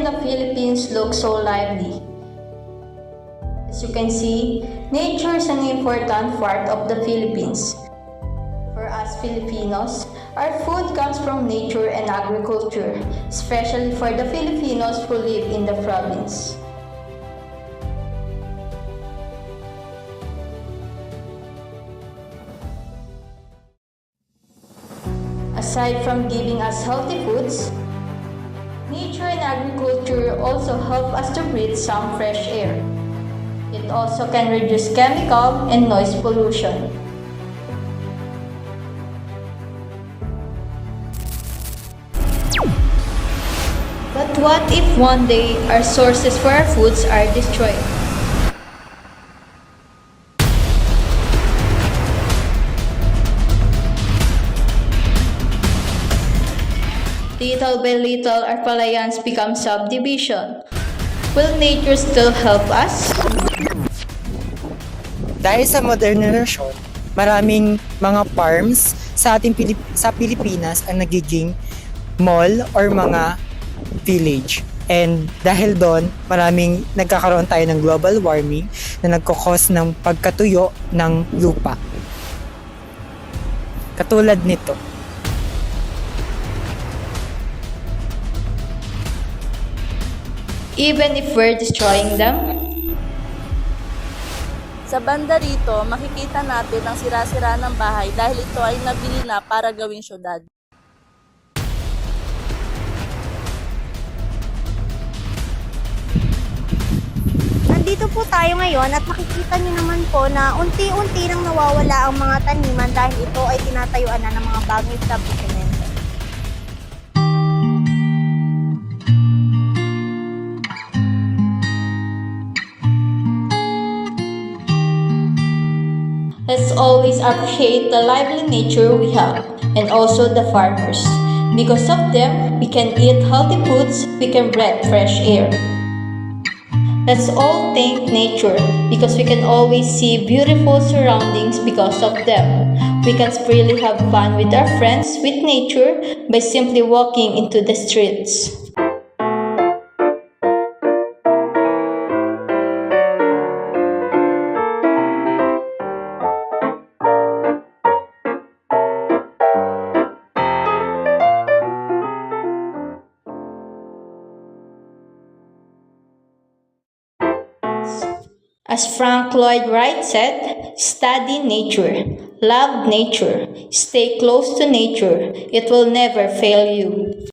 in the Philippines looks so lively. As you can see, nature is an important part of the Philippines. For us Filipinos, our food comes from nature and agriculture, especially for the Filipinos who live in the province. Aside from giving us healthy foods, nature and agriculture also help us to breathe some fresh air. It also can reduce chemical and noise pollution. But what if one day our sources for our foods are destroyed? Little by little, our palayans become subdivision. Will nature still help us? Dahil sa modernization, maraming mga farms sa sa Pilipinas ang nagiging mall or mga village. And dahil doon, maraming nagkakaroon tayo ng global warming na nagkakos ng pagkatuyo ng lupa. Katulad nito. Even if we're destroying them? Sa banda rito, makikita natin ang sira-sira ng bahay dahil ito ay nabili na para gawing syudad. Nandito po tayo ngayon at makikita niyo naman po na unti-unti nang nawawala ang mga taniman dahil ito ay tinatayuan na ng mga bagong establishment. Let's always appreciate the lively nature we have and also the farmers. Because of them, we can eat healthy foods, we can breathe fresh air. Let's all thank nature because we can always see beautiful surroundings because of them. We can freely have fun with our friends with nature by simply walking into the streets. As Frank Lloyd Wright said, study nature, love nature, stay close to nature. It will never fail you.